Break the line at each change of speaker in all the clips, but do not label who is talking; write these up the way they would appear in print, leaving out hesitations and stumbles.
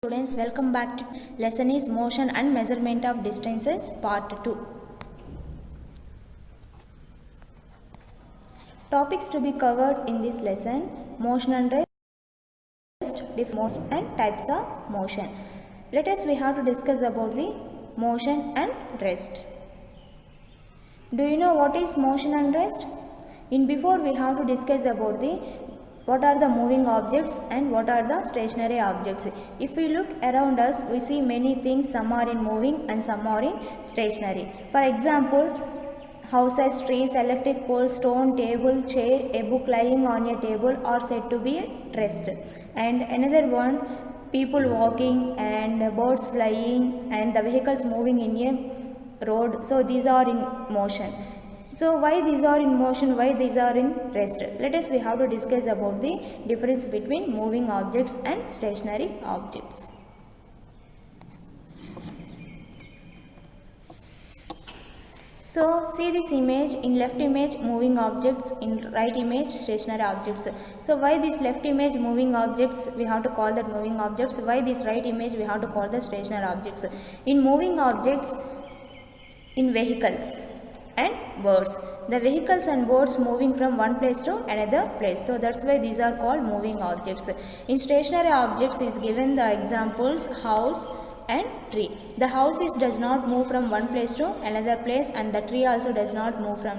Students, welcome back to lesson is motion and measurement of distances part 2. Topics to be covered in this lesson: motion and rest, motion and types of motion. Let us we have to discuss about the motion and rest. Do you know what is motion and rest? In before we have to discuss about the what are the moving objects and what are the stationary objects. If we look around us, we see many things. Some are in moving and some are in stationary. For example, houses, trees, electric poles, stone, table, chair, a book lying on a table are said to be at rest. And another one, people walking and birds flying and the vehicles moving in a road. So these are in motion. So why these are in motion, why these are in rest? Let us we have to discuss about the difference between moving objects and stationary objects. So see this image, in left image moving objects, in right image stationary objects. So why this left image moving objects we have to call that moving objects, why this right image we have to call the stationary objects? In moving objects, in vehicles and birds, the vehicles and birds moving from one place to another place, so that's why these are called moving objects. In stationary objects is given the examples house and tree. The house does not move from one place to another place, and the tree also does not move from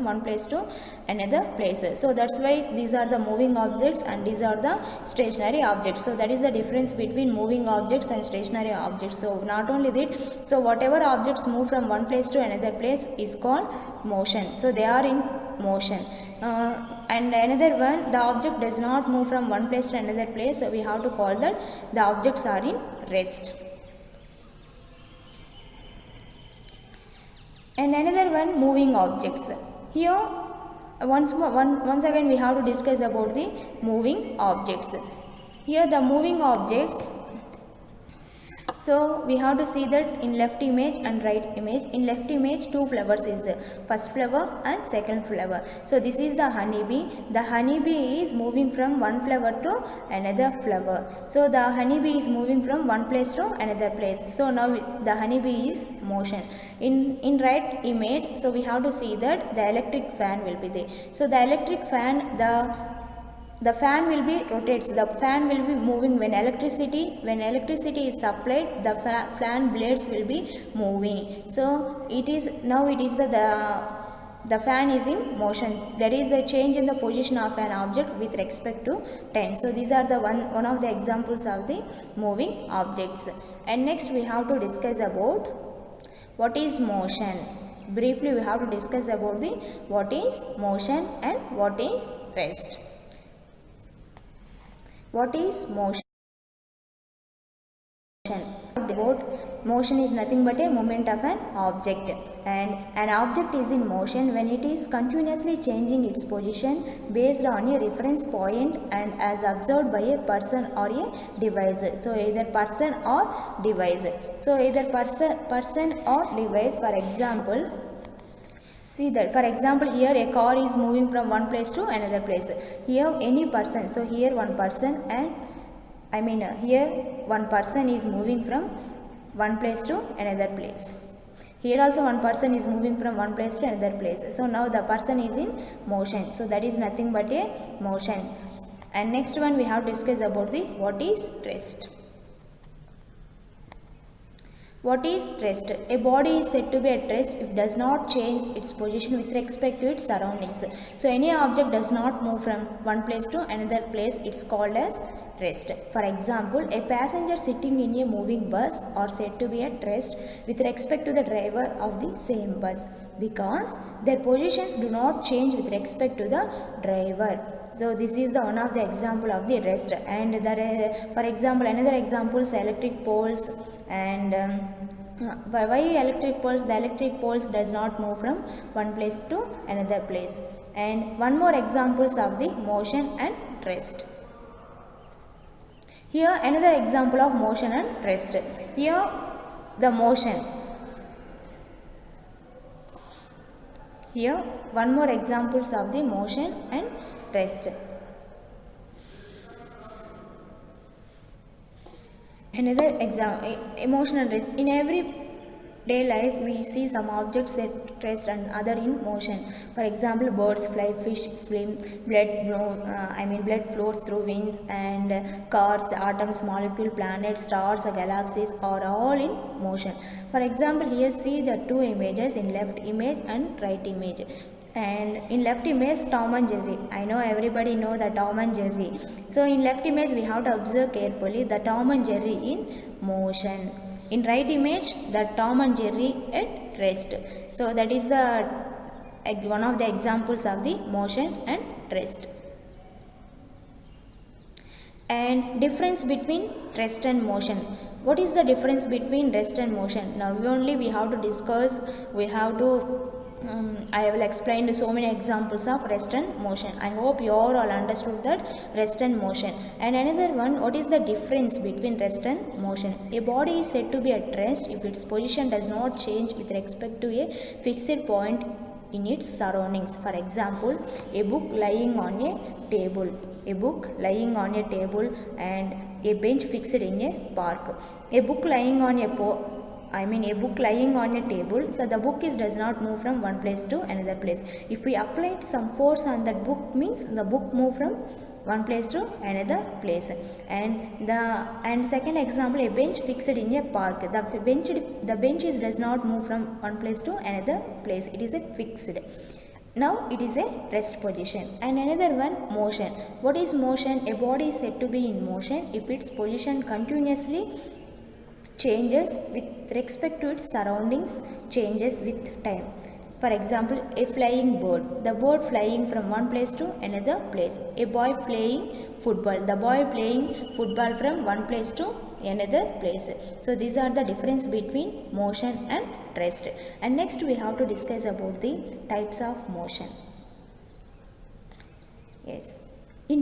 one place to another place. So that's why these are the moving objects and these are the stationary objects. So that is the difference between moving objects and stationary objects. So not only that, so whatever objects move from one place to another place is called motion. So they are in motion. And another one, the object does not move from one place to another place, so we have to call that the objects are in rest. And another one, moving objects. Here once again we have to discuss about the moving objects. Here the moving objects, so we have to see that in left image and right image. In left image, two flowers is there, first flower and second flower. So this is the honeybee. The honeybee is moving from one flower to another flower. So the honeybee is moving from one place to another place. So now the honeybee is motion. In right image, so we have to see that the electric fan will be there. So the electric fan, the fan will be rotates, the fan will be moving when electricity is supplied, the fan blades will be moving. So it is the fan is in motion. There is a change in the position of an object with respect to time. So these are the one of the examples of the moving objects. And next we have to discuss about what is motion. Briefly we have to discuss about the what is motion and what is rest. What is motion? About motion is nothing but a movement of an object, and an object is in motion when it is continuously changing its position based on a reference point and as observed by a person or a device. So either person or device. So either person or device. For example, see that, for example, here a car is moving from one place to another place. Here any person, so here one person and here one person is moving from one place to another place. Here also one person is moving from one place to another place. So now the person is in motion. So that is nothing but a motion. And next one we have discussed about the what is rest. What is rest? A body is said to be at rest if it does not change its position with respect to its surroundings. So any object does not move from one place to another place, it's called as rest. For example, a passenger sitting in a moving bus are said to be at rest with respect to the driver of the same bus because their positions do not change with respect to the driver. So this is the one of the example of the rest. And for example, another example is electric poles. And why electric poles? The electric poles does not move from one place to another place. And one more examples of the motion and rest. Here another example of motion and rest. Here the motion. Here one more examples of the motion and rest. Another example, emotional rest. In everyday life, we see some objects at rest and other in motion. For example, birds fly, fish swim, blood flows through veins, and cars, atoms, molecule, planets, stars, galaxies are all in motion. For example, here see the two images in left image and right image. And in left image, Tom and Jerry. I know everybody know the Tom and Jerry. So in left image, we have to observe carefully the Tom and Jerry in motion. In right image, the Tom and Jerry at rest. So that is the one of the examples of the motion and rest. And difference between rest and motion. What is the difference between rest and motion? Now only we have to discuss, we have to I will explain so many examples of rest and motion. I hope you all understood that rest and motion. And another one, what is the difference between rest and motion? A body is said to be at rest if its position does not change with respect to a fixed point in its surroundings. For example, a book lying on a table, and a bench fixed in a park. A book lying on a table, so the book does not move from one place to another place. If we apply some force on that book, means the book move from one place to another place. And second example, a bench fixed in a park. The bench does not move from one place to another place. It is a fixed. Now it is a rest position. And another one, motion. What is motion? A body is said to be in motion if its position continuously changes with respect to its surroundings, changes with time. For example, a flying bird, the bird flying from one place to another place. A boy playing football, the boy playing football from one place to another place. So these are the difference between motion and rest. And next we have to discuss about the types of motion. Yes.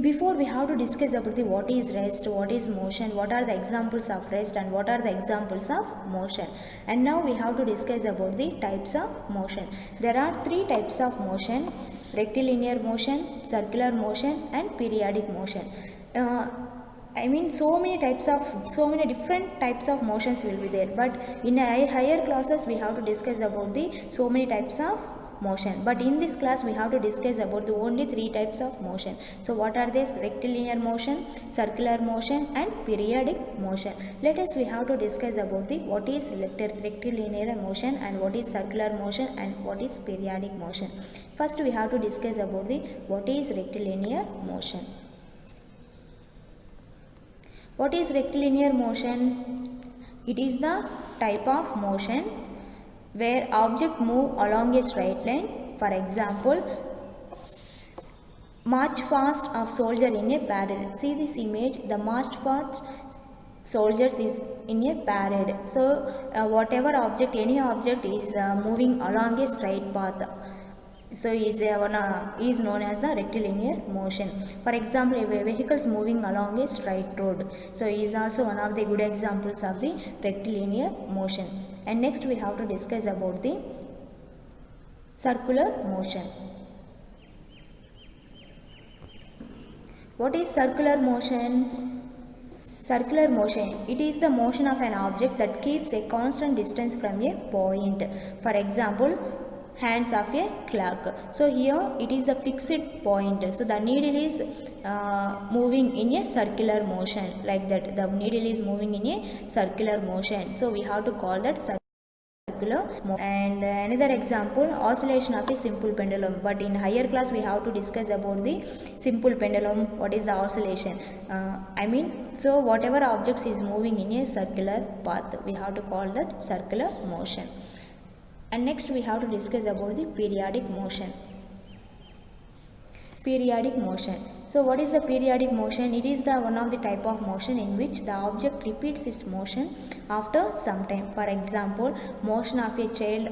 Before we have to discuss about the what is rest, what is motion, what are the examples of rest and what are the examples of motion. And now we have to discuss about the types of motion. There are three types of motion: rectilinear motion, circular motion and periodic motion. So many different types of motions will be there, but in higher classes we have to discuss about the so many types of motion, but in this class we have to discuss about the only three types of motion. So what are these? Rectilinear motion, circular motion and periodic motion. Let us we have to discuss about the what is rectilinear motion and what is circular motion and what is periodic motion. First we have to discuss about the what is rectilinear motion. What is rectilinear motion? It is the type of motion where object move along a straight line. For example, march fast of soldier in a parade. See this image, the march fast soldiers is in a parade. So whatever object, any object is moving along a straight path. So is known as the rectilinear motion. For example, a vehicle is moving along a straight road. So is also one of the good examples of the rectilinear motion. And next we have to discuss about the circular motion. What is circular motion? Circular motion, it is the motion of an object that keeps a constant distance from a point. For example, hands of a clock. So here it is a fixed point. So the needle is moving in a circular motion, like that. The needle is moving in a circular motion. So we have to call that circular motion. And another example, oscillation of a simple pendulum. But in higher class we have to discuss about the simple pendulum. What is the oscillation? So whatever objects is moving in a circular path, we have to call that circular motion. And next we have to discuss about the periodic motion. Periodic motion. So what is the periodic motion? It is the one of the type of motion in which the object repeats its motion after some time. For example, motion of a child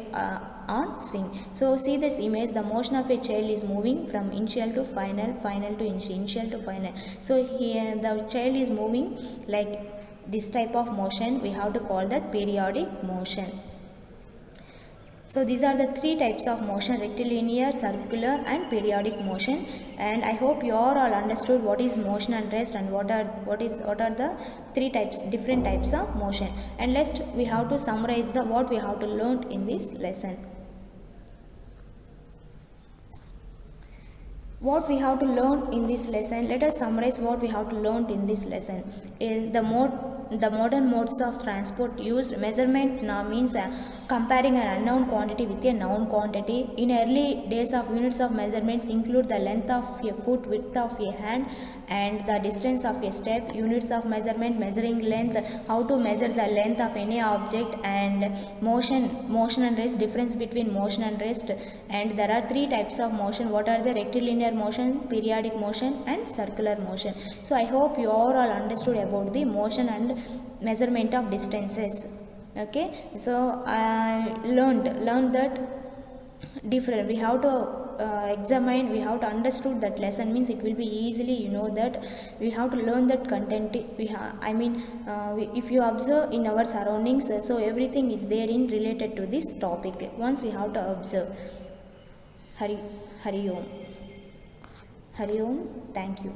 on swing. So see this image, the motion of a child is moving from initial to final, final to initial to final. So here the child is moving like this type of motion. We have to call that periodic motion. So these are the three types of motion: rectilinear, circular and periodic motion. And I hope you all understood what is motion and rest, and what are the three types, different types of motion. And next we have to summarize the what we have to learn in this lesson. What we have to learn in this lesson, let us summarize what we have to learn in this lesson. The modern modes of transport used measurement now means comparing an unknown quantity with a known quantity. In early days of units of measurements include the length of a foot, width of a hand and the distance of a step. Units of measurement: measuring length, how to measure the length of any object, and motion and rest, difference between motion and rest. And there are three types of motion. What are the? Rectilinear motion, periodic motion and circular motion. So I hope you all understood about the motion and measurement of distances. Okay, so I learned that different, we have to examine, we have to understood that lesson, means it will be easily, you know, that we have to learn that content. If you observe in our surroundings, so everything is there in related to this topic. Once we have to observe. Hari Om. Hari Om. Thank you.